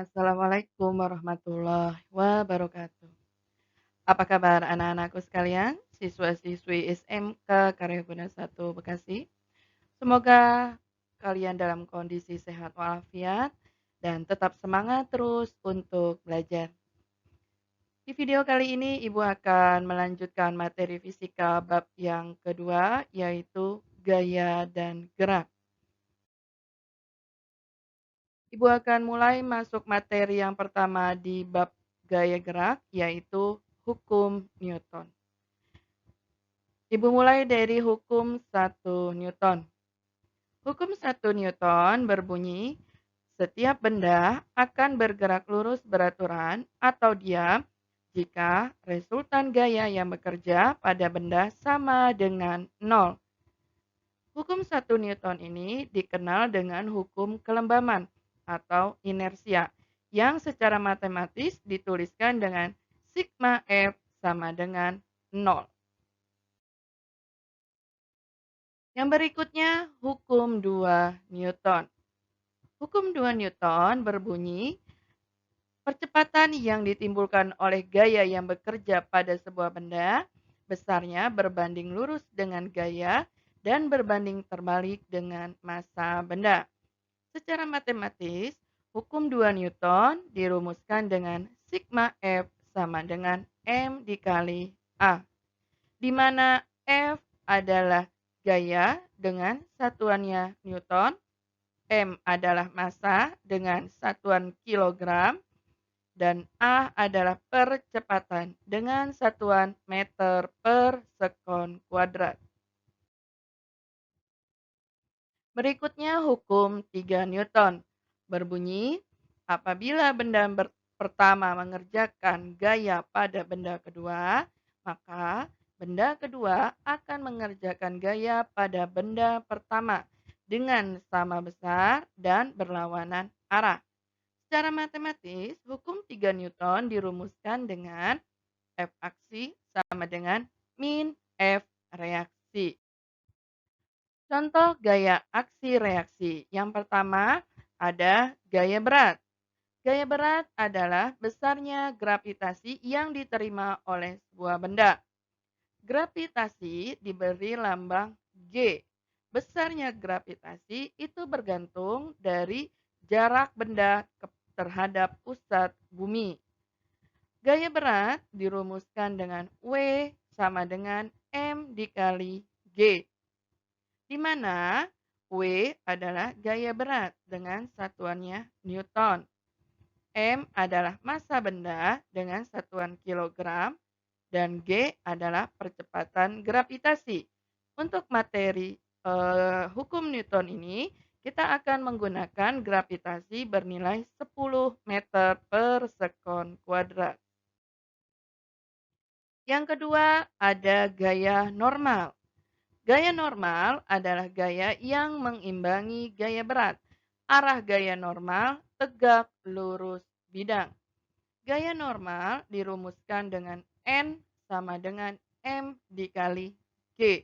Assalamualaikum warahmatullahi wabarakatuh. Apa kabar anak-anakku sekalian, siswa-siswi SMK Karya Bunda 1 Bekasi? Semoga kalian dalam kondisi sehat walafiat dan tetap semangat terus untuk belajar. Di video kali ini Ibu akan melanjutkan materi fisika bab yang kedua, yaitu gaya dan gerak. Ibu akan mulai masuk materi yang pertama di bab gaya gerak, yaitu hukum Newton. Ibu mulai dari hukum 1 Newton. Hukum 1 Newton berbunyi, setiap benda akan bergerak lurus beraturan atau diam jika resultan gaya yang bekerja pada benda sama dengan 0. Hukum 1 Newton ini dikenal dengan hukum kelembaman atau inersia yang secara matematis dituliskan dengan sigma F sama dengan 0. Yang berikutnya hukum 2 Newton. Hukum 2 Newton berbunyi, percepatan yang ditimbulkan oleh gaya yang bekerja pada sebuah benda besarnya berbanding lurus dengan gaya dan berbanding terbalik dengan massa benda. Secara matematis, hukum 2 Newton dirumuskan dengan sigma F sama dengan M dikali A, di mana F adalah gaya dengan satuannya Newton, M adalah massa dengan satuan kilogram, dan A adalah percepatan dengan satuan meter per sekon kuadrat. Berikutnya hukum 3 Newton berbunyi, apabila benda pertama mengerjakan gaya pada benda kedua, maka benda kedua akan mengerjakan gaya pada benda pertama dengan sama besar dan berlawanan arah. Secara matematis, hukum 3 Newton dirumuskan dengan F aksi sama dengan min F reaksi. Contoh gaya aksi reaksi. Yang pertama ada gaya berat. Gaya berat adalah besarnya gravitasi yang diterima oleh sebuah benda. Gravitasi diberi lambang G. Besarnya gravitasi itu bergantung dari jarak benda terhadap pusat bumi. Gaya berat dirumuskan dengan W sama dengan M dikali G, di mana W adalah gaya berat dengan satuannya Newton. M adalah massa benda dengan satuan kilogram, dan G adalah percepatan gravitasi. Untuk materi hukum Newton ini, kita akan menggunakan gravitasi bernilai 10 meter per sekon kuadrat. Yang kedua ada gaya normal. Gaya normal adalah gaya yang mengimbangi gaya berat. Arah gaya normal tegak lurus bidang. Gaya normal dirumuskan dengan N sama dengan M dikali G,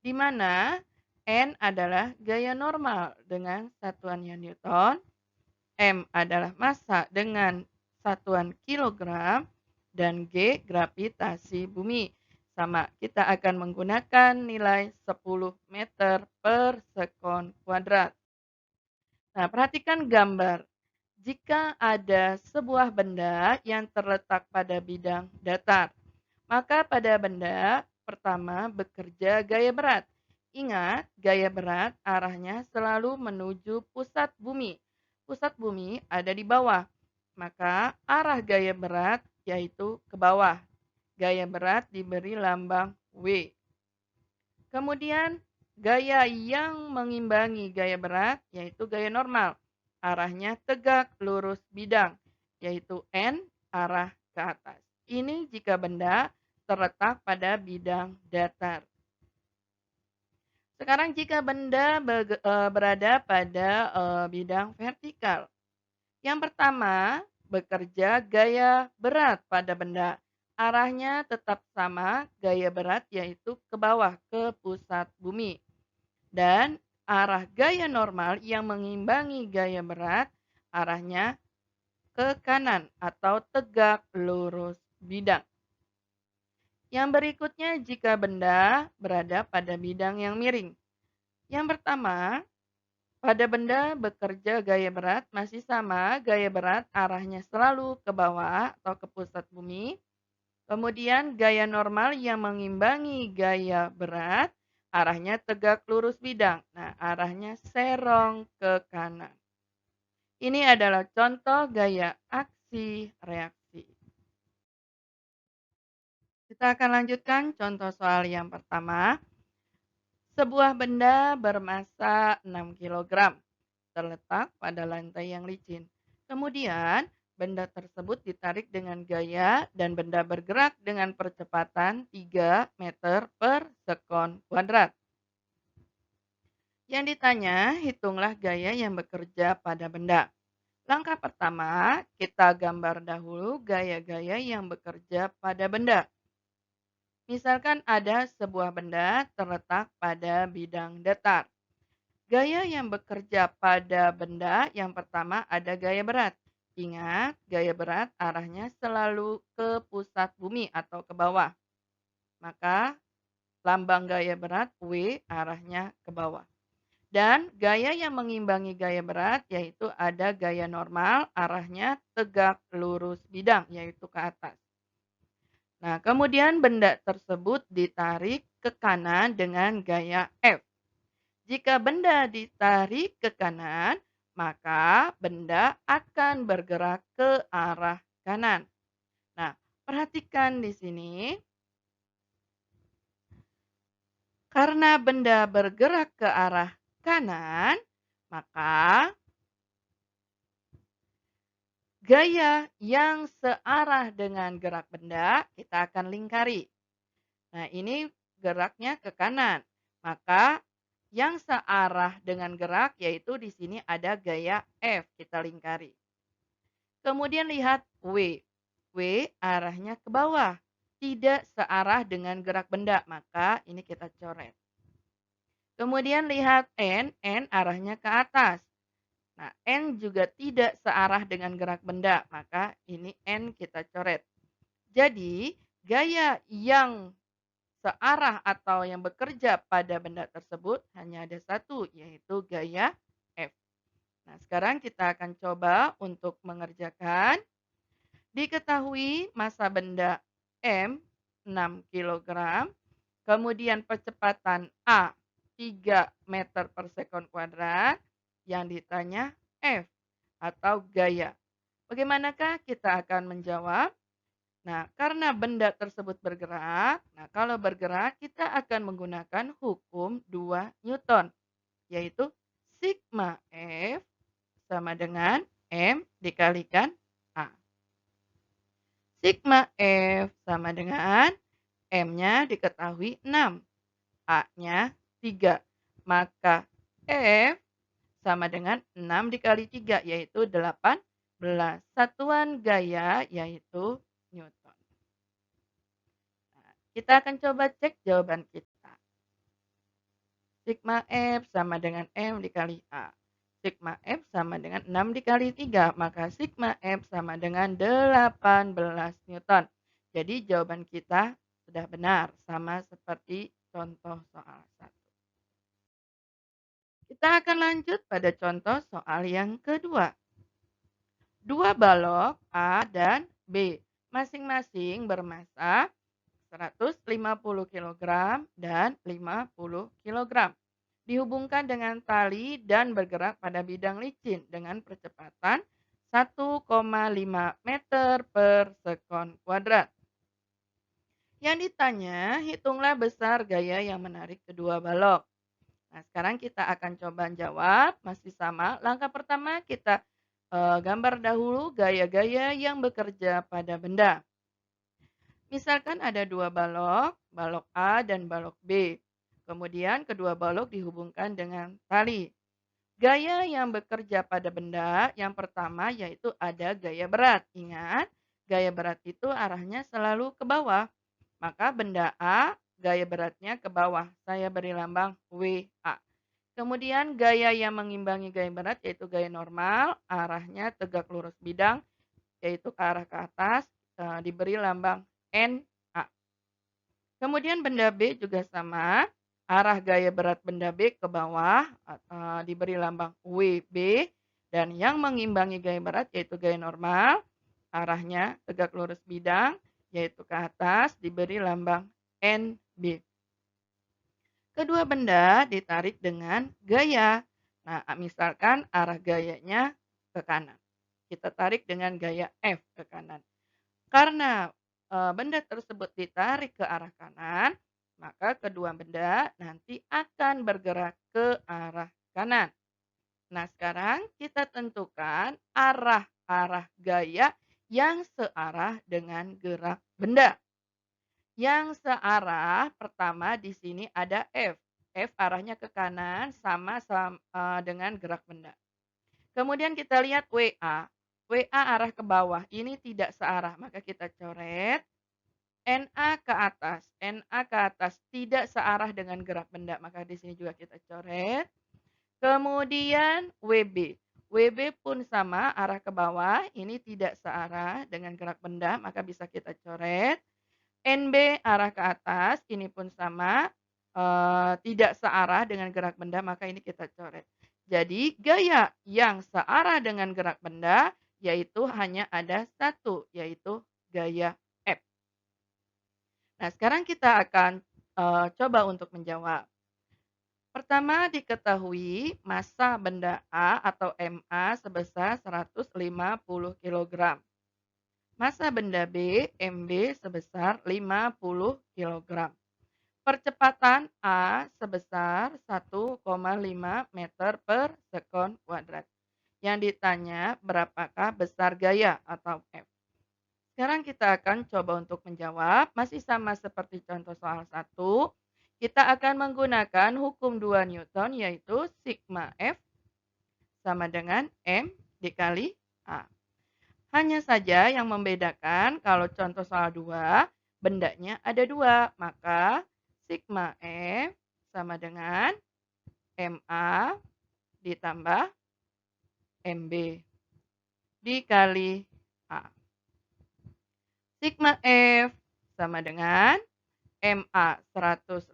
di mana N adalah gaya normal dengan satuannya Newton, M adalah massa dengan satuan kilogram, dan G gravitasi bumi. Sama, kita akan menggunakan nilai 10 meter per sekon kuadrat. Nah, perhatikan gambar. Jika ada sebuah benda yang terletak pada bidang datar, maka pada benda pertama bekerja gaya berat. Ingat, gaya berat arahnya selalu menuju pusat bumi. Pusat bumi ada di bawah, maka arah gaya berat yaitu ke bawah. Gaya berat diberi lambang W. Kemudian gaya yang mengimbangi gaya berat yaitu gaya normal. Arahnya tegak lurus bidang, yaitu N arah ke atas. Ini jika benda terletak pada bidang datar. Sekarang jika benda berada pada bidang vertikal. Yang pertama, bekerja gaya berat pada benda. Arahnya tetap sama, gaya berat yaitu ke bawah, ke pusat bumi. Dan arah gaya normal yang mengimbangi gaya berat, arahnya ke kanan atau tegak lurus bidang. Yang berikutnya jika benda berada pada bidang yang miring. Yang pertama, pada benda bekerja gaya berat masih sama, gaya berat arahnya selalu ke bawah atau ke pusat bumi. Kemudian gaya normal yang mengimbangi gaya berat, arahnya tegak lurus bidang. Nah, arahnya serong ke kanan. Ini adalah contoh gaya aksi reaksi. Kita akan lanjutkan contoh soal yang pertama. Sebuah benda bermassa 6 kilogram terletak pada lantai yang licin. Kemudian, benda tersebut ditarik dengan gaya dan benda bergerak dengan percepatan 3 meter per sekon kuadrat. Yang ditanya, hitunglah gaya yang bekerja pada benda. Langkah pertama, kita gambar dahulu gaya-gaya yang bekerja pada benda. Misalkan ada sebuah benda terletak pada bidang datar. Gaya yang bekerja pada benda yang pertama ada gaya berat. Ingat, gaya berat arahnya selalu ke pusat bumi atau ke bawah. Maka lambang gaya berat W arahnya ke bawah. Dan gaya yang mengimbangi gaya berat yaitu ada gaya normal arahnya tegak lurus bidang yaitu ke atas. Nah, kemudian benda tersebut ditarik ke kanan dengan gaya F. Jika benda ditarik ke kanan, maka benda akan bergerak ke arah kanan. Nah, perhatikan di sini, karena benda bergerak ke arah kanan, maka gaya yang searah dengan gerak benda kita akan lingkari. Nah, ini geraknya ke kanan. Maka yang searah dengan gerak yaitu di sini ada gaya F, kita lingkari. Kemudian lihat W. W arahnya ke bawah, tidak searah dengan gerak benda, maka ini kita coret. Kemudian lihat N arahnya ke atas. Nah, N juga tidak searah dengan gerak benda, maka ini N kita coret. Jadi, gaya yang searah atau yang bekerja pada benda tersebut hanya ada satu, yaitu gaya F. Nah, sekarang kita akan coba untuk mengerjakan. Diketahui massa benda M 6 kilogram, kemudian percepatan A 3 meter per sekon kuadrat, yang ditanya F atau gaya. Bagaimanakah kita akan menjawab? Nah, karena benda tersebut bergerak, nah kalau bergerak kita akan menggunakan hukum 2 Newton, yaitu sigma F sama dengan M dikalikan A. Sigma F sama dengan M-nya diketahui 6, A-nya 3. Maka F sama dengan 6 dikali 3, yaitu 18. Satuan gaya yaitu Newton. Nah, kita akan coba cek jawaban kita. Sigma F sama dengan M dikali A. Sigma F sama dengan 6 dikali 3. Maka sigma F sama dengan 18 Newton. Jadi jawaban kita sudah benar. Sama seperti contoh soal 1. Kita akan lanjut pada contoh soal yang kedua. Dua balok A dan B masing-masing bermassa 150 kilogram dan 50 kilogram. Dihubungkan dengan tali dan bergerak pada bidang licin dengan percepatan 1,5 meter per sekon kuadrat. Yang ditanya, hitunglah besar gaya yang menarik kedua balok. Nah, sekarang kita akan coba jawab, masih sama. Langkah pertama kita gambar dahulu gaya-gaya yang bekerja pada benda. Misalkan ada dua balok, balok A dan balok B. Kemudian kedua balok dihubungkan dengan tali. Gaya yang bekerja pada benda yang pertama yaitu ada gaya berat. Ingat, gaya berat itu arahnya selalu ke bawah. Maka benda A, gaya beratnya ke bawah. Saya beri lambang WA. Kemudian gaya yang mengimbangi gaya berat yaitu gaya normal, arahnya tegak lurus bidang, yaitu ke arah ke atas, diberi lambang NA. Kemudian benda B juga sama, arah gaya berat benda B ke bawah, diberi lambang WB, dan yang mengimbangi gaya berat yaitu gaya normal, arahnya tegak lurus bidang, yaitu ke atas, diberi lambang NB. Kedua benda ditarik dengan gaya. Nah, misalkan arah gayanya ke kanan. Kita tarik dengan gaya F ke kanan. Karena benda tersebut ditarik ke arah kanan, maka kedua benda nanti akan bergerak ke arah kanan. Nah, sekarang kita tentukan arah-arah gaya yang searah dengan gerak benda. Yang searah pertama di sini ada F. F arahnya ke kanan sama, dengan gerak benda. Kemudian kita lihat WA. WA arah ke bawah, ini tidak searah, maka kita coret. NA ke atas, NA ke atas tidak searah dengan gerak benda, maka di sini juga kita coret. Kemudian WB. WB pun sama, arah ke bawah, ini tidak searah dengan gerak benda, maka bisa kita coret. NB arah ke atas, ini pun sama, tidak searah dengan gerak benda, maka ini kita coret. Jadi gaya yang searah dengan gerak benda yaitu hanya ada satu, yaitu gaya F. Nah, sekarang kita akan coba untuk menjawab. Pertama, diketahui massa benda A atau MA sebesar 150 kg. Massa benda B, MB sebesar 50 kg. Percepatan A sebesar 1,5 meter per sekon kuadrat. Yang ditanya berapakah besar gaya atau F. Sekarang kita akan coba untuk menjawab. Masih sama seperti contoh soal 1. Kita akan menggunakan hukum 2 Newton yaitu sigma F sama dengan M dikali A. Hanya saja yang membedakan kalau contoh soal 2, bendanya ada 2. Maka sigma F sama dengan MA ditambah MB dikali A. Sigma F sama dengan MA 150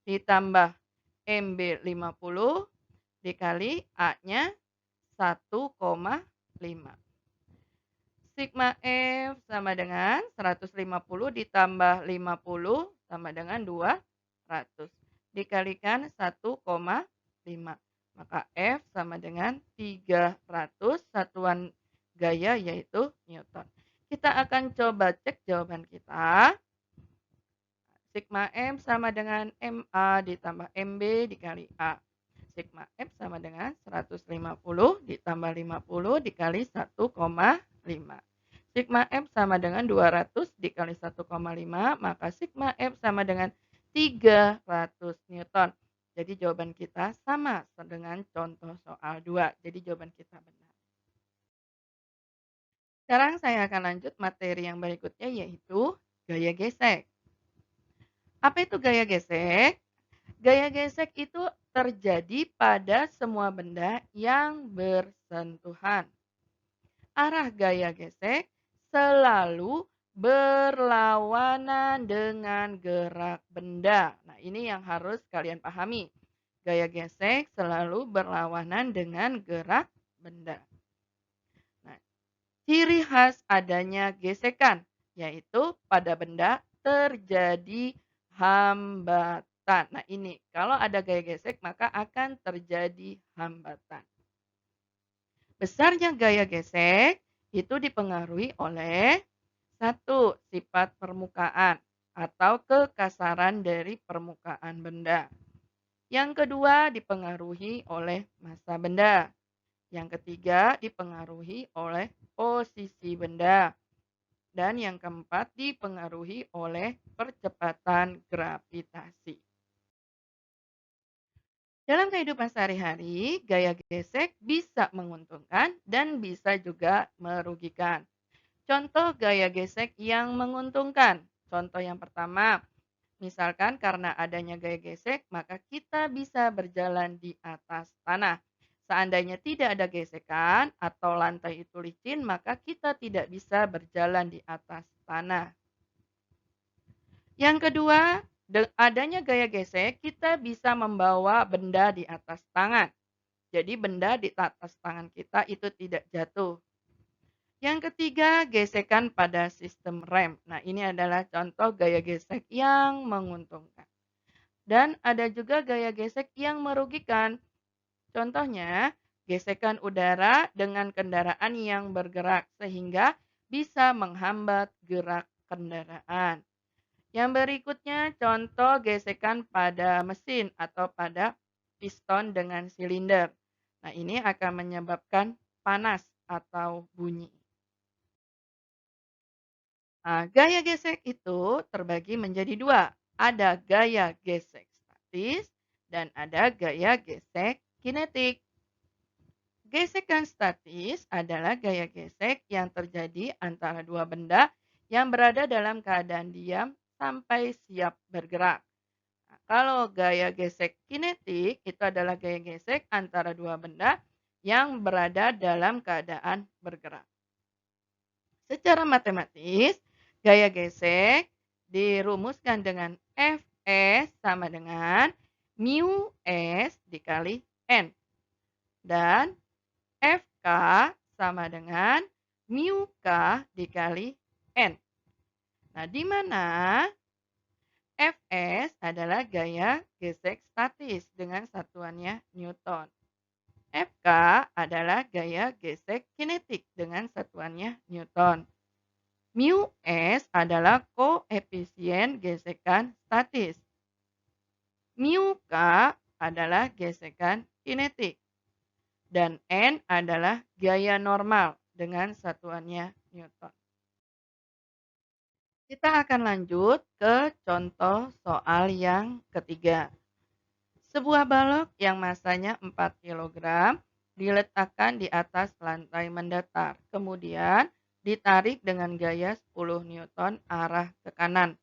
ditambah MB 50 dikali A-nya 1,5. Sigma F sama dengan 150 ditambah 50 sama dengan 200. Dikalikan 1,5. Maka F sama dengan 300 satuan gaya yaitu Newton. Kita akan coba cek jawaban kita. Sigma M sama dengan MA ditambah MB dikali A. Sigma F sama dengan 150 ditambah 50 dikali 1,5. Sigma F sama dengan 200 dikali 1,5, maka sigma F sama dengan 300 Newton. Jadi jawaban kita sama dengan contoh soal 2. Jadi jawaban kita benar. Sekarang saya akan lanjut materi yang berikutnya yaitu gaya gesek. Apa itu gaya gesek? Gaya gesek itu terjadi pada semua benda yang bersentuhan. Arah gaya gesek selalu berlawanan dengan gerak benda. Nah, ini yang harus kalian pahami. Gaya gesek selalu berlawanan dengan gerak benda. Nah, ciri khas adanya gesekan yaitu pada benda terjadi hambatan. Nah, ini kalau ada gaya gesek maka akan terjadi hambatan. Besarnya gaya gesek itu dipengaruhi oleh satu, sifat permukaan atau kekasaran dari permukaan benda. Yang kedua, dipengaruhi oleh massa benda. Yang ketiga, dipengaruhi oleh posisi benda. Dan yang keempat, dipengaruhi oleh percepatan gravitasi. Dalam kehidupan sehari-hari, gaya gesek bisa menguntungkan dan bisa juga merugikan. Contoh gaya gesek yang menguntungkan. Contoh yang pertama, misalkan karena adanya gaya gesek, maka kita bisa berjalan di atas tanah. Seandainya tidak ada gesekan atau lantai itu licin, maka kita tidak bisa berjalan di atas tanah. Yang kedua, adanya gaya gesek, kita bisa membawa benda di atas tangan. Jadi benda di atas tangan kita itu tidak jatuh. Yang ketiga, gesekan pada sistem rem. Nah, ini adalah contoh gaya gesek yang menguntungkan. Dan ada juga gaya gesek yang merugikan. Contohnya, gesekan udara dengan kendaraan yang bergerak sehingga bisa menghambat gerak kendaraan. Yang berikutnya, contoh gesekan pada mesin atau pada piston dengan silinder. Nah, ini akan menyebabkan panas atau bunyi. Nah, gaya gesek itu terbagi menjadi dua. Ada gaya gesek statis dan ada gaya gesek kinetik. Gesekan statis adalah gaya gesek yang terjadi antara dua benda yang berada dalam keadaan diam sampai siap bergerak. Nah, kalau gaya gesek kinetik itu adalah gaya gesek antara dua benda yang berada dalam keadaan bergerak. Secara matematis, gaya gesek dirumuskan dengan Fs sama dengan mu S dikali N. Dan Fk sama dengan mu K dikali N. Nah, di mana Fs adalah gaya gesek statis dengan satuannya Newton. Fk adalah gaya gesek kinetik dengan satuannya Newton. Mu S adalah koefisien gesekan statis. Mu K adalah gesekan kinetik. Dan N adalah gaya normal dengan satuannya Newton. Kita akan lanjut ke contoh soal yang ketiga. Sebuah balok yang masanya 4 kg diletakkan di atas lantai mendatar. Kemudian ditarik dengan gaya 10 Newton arah ke kanan.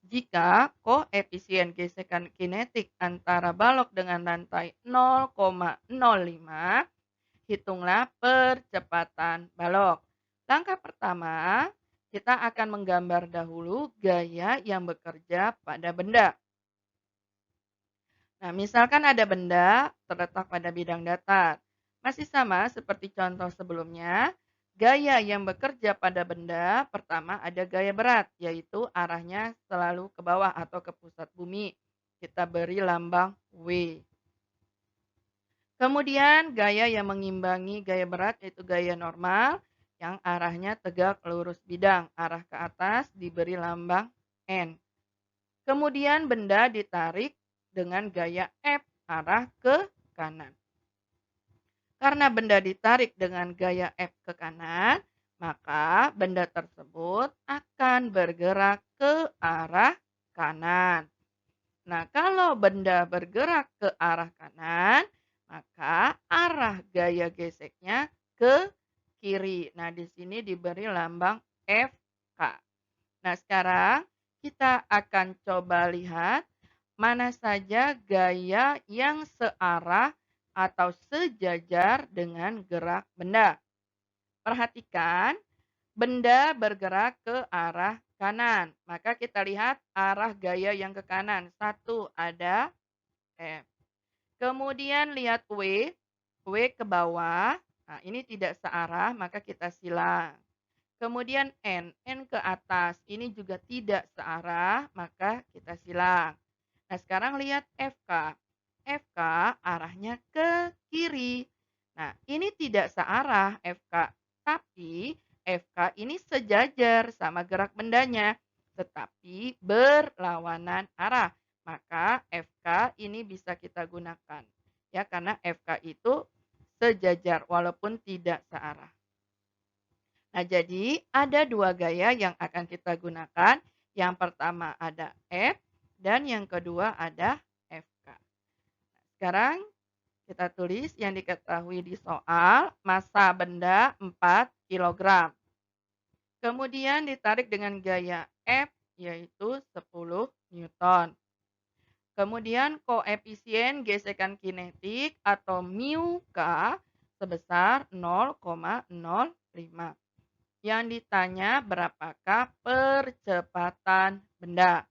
Jika koefisien gesekan kinetik antara balok dengan lantai 0,05, hitunglah percepatan balok. Langkah pertama, kita akan menggambar dahulu gaya yang bekerja pada benda. Nah, misalkan ada benda terletak pada bidang datar. Masih sama seperti contoh sebelumnya, gaya yang bekerja pada benda pertama ada gaya berat, yaitu arahnya selalu ke bawah atau ke pusat bumi. Kita beri lambang W. Kemudian gaya yang mengimbangi gaya berat yaitu gaya normal yang arahnya tegak lurus bidang. Arah ke atas diberi lambang N. Kemudian benda ditarik dengan gaya F arah ke kanan. Karena benda ditarik dengan gaya F ke kanan, maka benda tersebut akan bergerak ke arah kanan. Nah, kalau benda bergerak ke arah kanan, maka arah gaya geseknya ke kiri. Nah, di sini diberi lambang FK. Nah, sekarang kita akan coba lihat mana saja gaya yang searah atau sejajar dengan gerak benda. Perhatikan, benda bergerak ke arah kanan. Maka kita lihat arah gaya yang ke kanan. Satu, ada F. Kemudian lihat W. W ke bawah. Nah, ini tidak searah, maka kita silang. Kemudian N ke atas. Ini juga tidak searah, maka kita silang. Nah, sekarang lihat FK. FK arahnya ke kiri. Nah, ini tidak searah FK. Tapi FK ini sejajar sama gerak bendanya. Tetapi berlawanan arah. Maka FK ini bisa kita gunakan. Ya, karena FK itu sejajar walaupun tidak searah. Nah, jadi ada dua gaya yang akan kita gunakan. Yang pertama ada F dan yang kedua ada FK. Sekarang kita tulis yang diketahui di soal, massa benda 4 kg. Kemudian ditarik dengan gaya F yaitu 10 Newton. Kemudian koefisien gesekan kinetik atau mu K sebesar 0,05. Yang ditanya berapakah percepatan benda.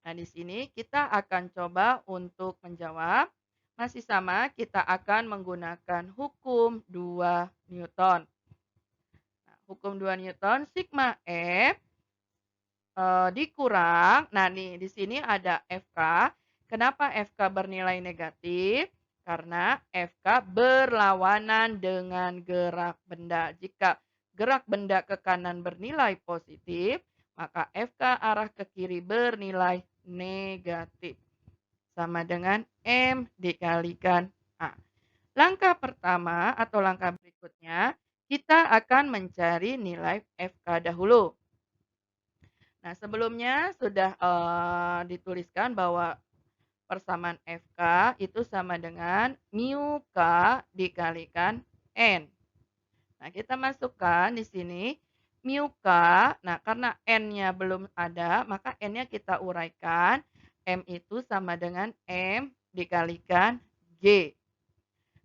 Nah, di sini kita akan coba untuk menjawab. Masih sama, kita akan menggunakan hukum 2 Newton. Nah, hukum 2 Newton, sigma F dikurang, nah nih di sini ada FK. Kenapa FK bernilai negatif? Karena FK berlawanan dengan gerak benda. Jika gerak benda ke kanan bernilai positif, maka FK arah ke kiri bernilai negatif. Sama dengan M dikalikan A. Langkah pertama atau langkah berikutnya, kita akan mencari nilai FK dahulu. Nah, sebelumnya sudah dituliskan bahwa persamaan FK itu sama dengan mu K dikalikan N. Nah, kita masukkan di sini mu K. Nah, karena N-nya belum ada, maka N-nya kita uraikan. M itu sama dengan M dikalikan G.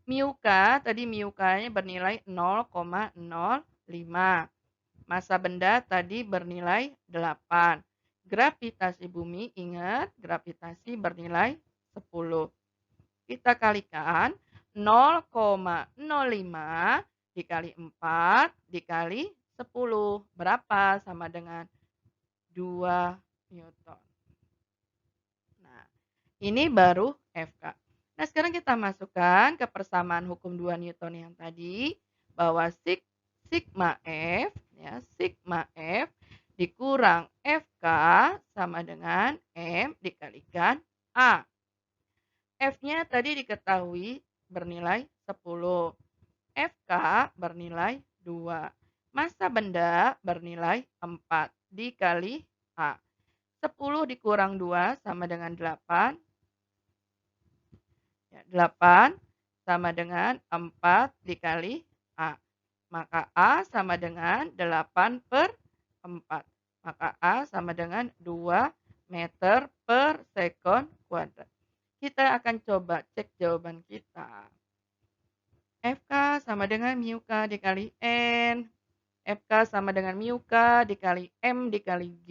Mu K, tadi mu K-nya bernilai 0,05. Massa benda tadi bernilai 8. Gravitasi bumi, ingat gravitasi bernilai 10. Kita kalikan 0,05 dikali 4 dikali 10. Berapa? Sama dengan 2 Newton. Nah, ini baru FK. Nah, sekarang kita masukkan ke persamaan hukum 2 Newton yang tadi bahwa sigma F ya, sigma F dikurang FK sama dengan M dikalikan A. F-nya tadi diketahui bernilai 10. FK bernilai 2. Massa benda bernilai 4 dikali A. 10 dikurang 2 sama dengan 8. 8 sama dengan 4 dikali A. Maka A sama dengan 8/4. Maka A sama dengan 2 meter per sekon kuadrat. Kita akan coba cek jawaban kita. FK sama dengan mu K dikali N. FK sama dengan mu K dikali M dikali G.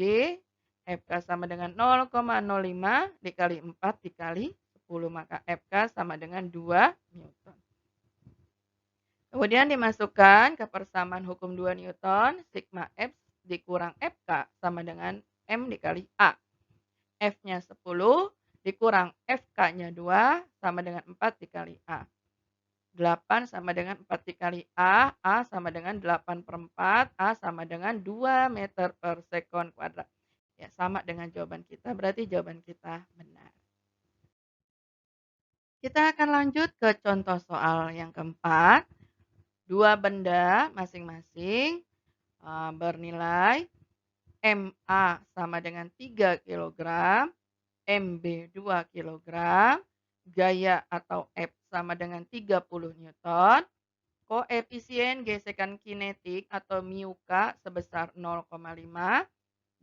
FK sama dengan 0,05 dikali 4 dikali 10. Maka FK sama dengan 2 Newton. Kemudian dimasukkan ke persamaan hukum 2 Newton, sigma F dikurang FK sama dengan M dikali A. F-nya 10 dikurang FK-nya 2 sama dengan 4 dikali A. 8 sama dengan 4 dikali A sama dengan 8/4, A sama dengan 2 meter per sekon kuadrat. Ya, sama dengan jawaban kita, berarti jawaban kita benar. Kita akan lanjut ke contoh soal yang keempat. Dua benda masing-masing bernilai MA sama dengan 3 kg, MB 2 kg, gaya atau F sama dengan 30 Newton, koefisien gesekan kinetik atau mu K sebesar 0,5,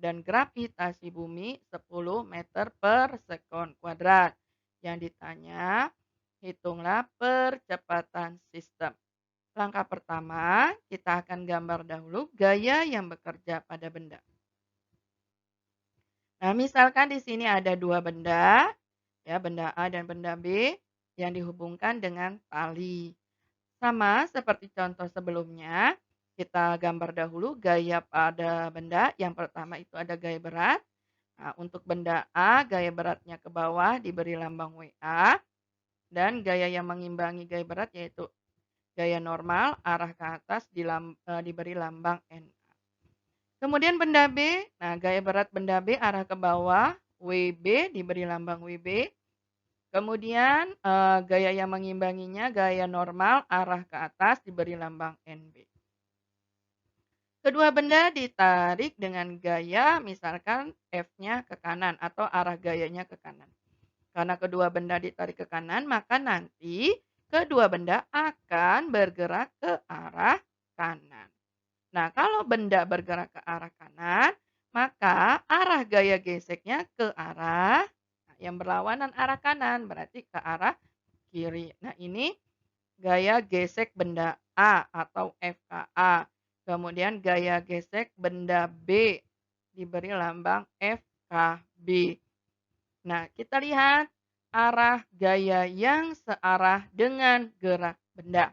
dan gravitasi bumi 10 meter per sekon kuadrat. Yang ditanya, hitunglah percepatan sistem. Langkah pertama, kita akan gambar dahulu gaya yang bekerja pada benda. Nah, misalkan di sini ada dua benda, ya, benda A dan benda B yang dihubungkan dengan tali. Sama seperti contoh sebelumnya, kita gambar dahulu gaya pada benda. Yang pertama itu ada gaya berat. Nah, untuk benda A, gaya beratnya ke bawah diberi lambang WA. Dan gaya yang mengimbangi gaya berat yaitu gaya normal arah ke atas diberi lambang NA. Kemudian benda B, nah gaya berat benda B arah ke bawah, WB diberi lambang WB. Kemudian gaya yang mengimbanginya gaya normal arah ke atas diberi lambang NB. Kedua benda ditarik dengan gaya misalkan F-nya ke kanan atau arah gayanya ke kanan. Karena kedua benda ditarik ke kanan, maka nanti kedua benda akan bergerak ke arah kanan. Nah, kalau benda bergerak ke arah kanan, maka arah gaya geseknya ke arah, nah yang berlawanan arah kanan, berarti ke arah kiri. Nah, ini gaya gesek benda A atau FKA. Kemudian gaya gesek benda B diberi lambang FKB. Nah, kita lihat arah gaya yang searah dengan gerak benda.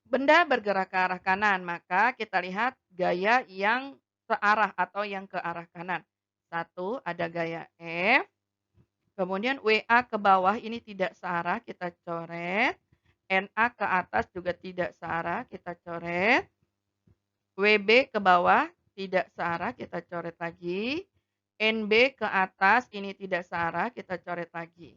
Benda bergerak ke arah kanan, maka kita lihat gaya yang searah atau yang ke arah kanan. Satu, ada gaya F. Kemudian WA ke bawah ini tidak searah, kita coret. NA ke atas juga tidak searah, kita coret. WB ke bawah tidak searah, kita coret lagi. NB ke atas ini tidak searah, kita coret lagi.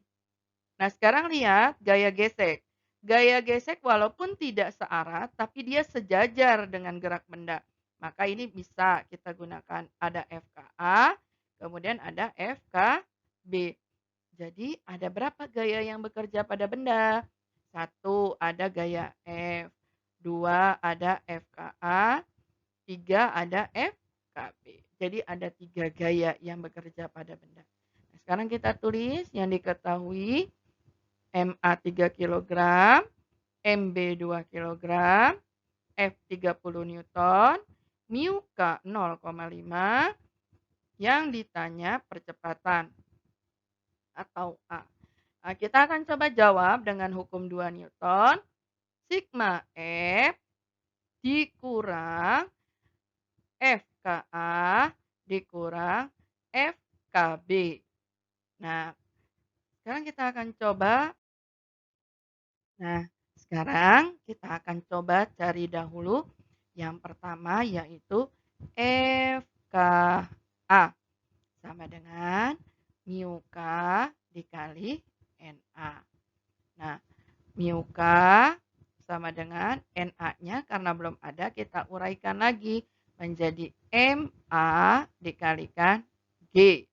Nah, sekarang lihat gaya gesek. Gaya gesek walaupun tidak searah, tapi dia sejajar dengan gerak benda. Maka ini bisa kita gunakan. Ada FKA, kemudian ada FKB. Jadi ada berapa gaya yang bekerja pada benda? Satu, ada gaya F. Dua, ada FKA. Tiga, ada FKB. Jadi ada 3 gaya yang bekerja pada benda. Nah, sekarang kita tulis yang diketahui. MA 3 kg, MB 2 kg, F 30 Newton, mu K 0,5, yang ditanya percepatan atau A. Nah, kita akan coba jawab dengan hukum 2 Newton. Sigma F dikurang FKA dikurang FKB. Nah, sekarang kita akan coba. Nah, sekarang kita akan coba cari dahulu yang pertama, yaitu FKA sama dengan mu K dikali NA. Nah, mu K sama dengan NA-nya karena belum ada, kita uraikan lagi menjadi MA dikalikan G.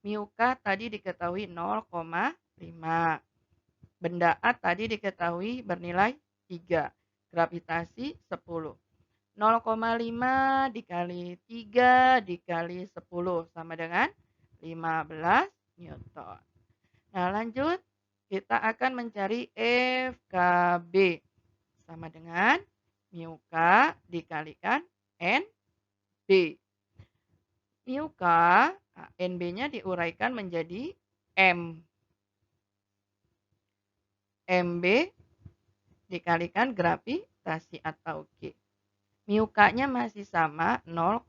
Mu K tadi diketahui 0,5. Benda A tadi diketahui bernilai 3. Gravitasi 10. 0,5 dikali 3 dikali 10 sama dengan 15 Newton. Nah, lanjut. Kita akan mencari FKB. Sama dengan mu K dikalikan NB. Mu K, NB-nya diuraikan menjadi M. MB dikalikan gravitasi atau G. Mu K-nya masih sama 0,5.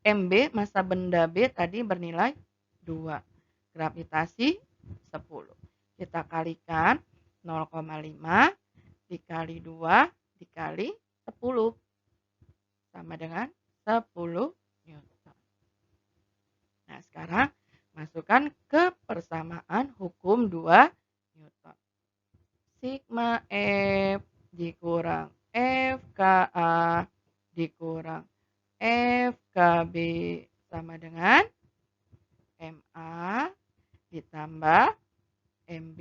MB massa benda B tadi bernilai 2. Gravitasi 10. Kita kalikan 0,5 dikali 2 dikali 10. Sama dengan 10 Newton. Nah, sekarang masukkan ke persamaan hukum 2 Newton. Sigma F dikurang FKA dikurang FKB sama dengan MA ditambah MB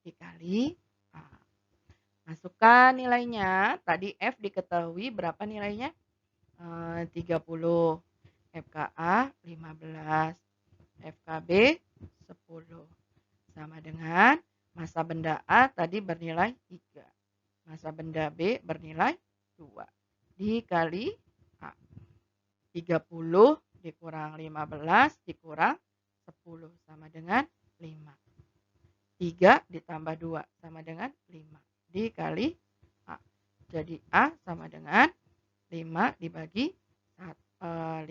dikali A. Masukkan nilainya. Tadi F diketahui berapa nilainya? 30. FKA 15. FKB 10. Sama dengan massa benda A tadi bernilai 3. Massa benda B bernilai 2. Dikali A. 30 dikurang 15 dikurang 10 sama dengan 5. 3 ditambah 2 sama dengan 5. Dikali A. Jadi A sama dengan 5 dibagi 5.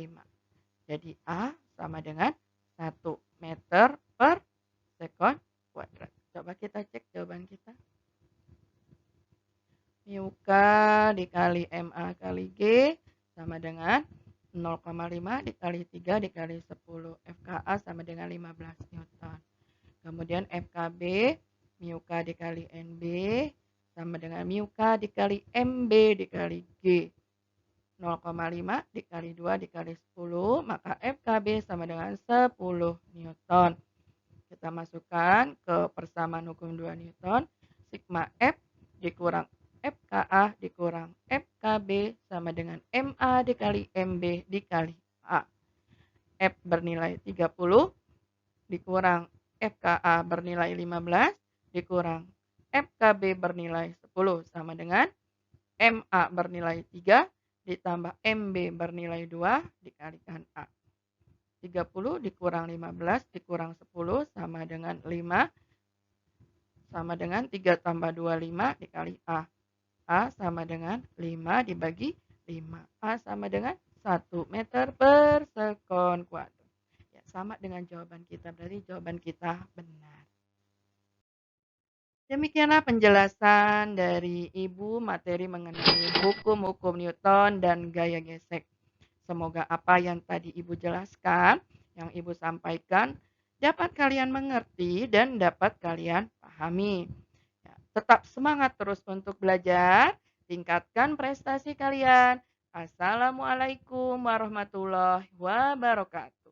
Jadi A sama dengan 1 meter per sekon kuadrat. Coba kita cek jawaban kita. Mu K dikali MA kali G sama dengan 0,5 dikali 3 dikali 10. FKA sama dengan 15 Newton. Kemudian FKB, mu K dikali NB sama dengan mu K dikali MB dikali G. 0,5 dikali 2 dikali 10, maka FKB sama dengan 10 Newton. Kita masukkan ke persamaan hukum 2 Newton. Sigma F dikurang FKA dikurang FKB sama dengan MA dikali MB dikali A. F bernilai 30 dikurang FKA bernilai 15 dikurang FKB bernilai 10 sama dengan MA bernilai 3 ditambah MB bernilai 2 dikalikan A. 30 dikurang 15 dikurang 10 sama dengan 5 sama dengan 3 tambah 2 5 dikali A. A sama dengan 5 dibagi 5. A sama dengan 1 meter per sekon kuadrat. Ya, sama dengan jawaban kita, berarti jawaban kita benar. Demikianlah penjelasan dari Ibu materi mengenai hukum-hukum Newton dan gaya gesek. Semoga apa yang tadi Ibu jelaskan, yang Ibu sampaikan, dapat kalian mengerti dan dapat kalian pahami. Ya, tetap semangat terus untuk belajar, tingkatkan prestasi kalian. Assalamualaikum warahmatullahi wabarakatuh.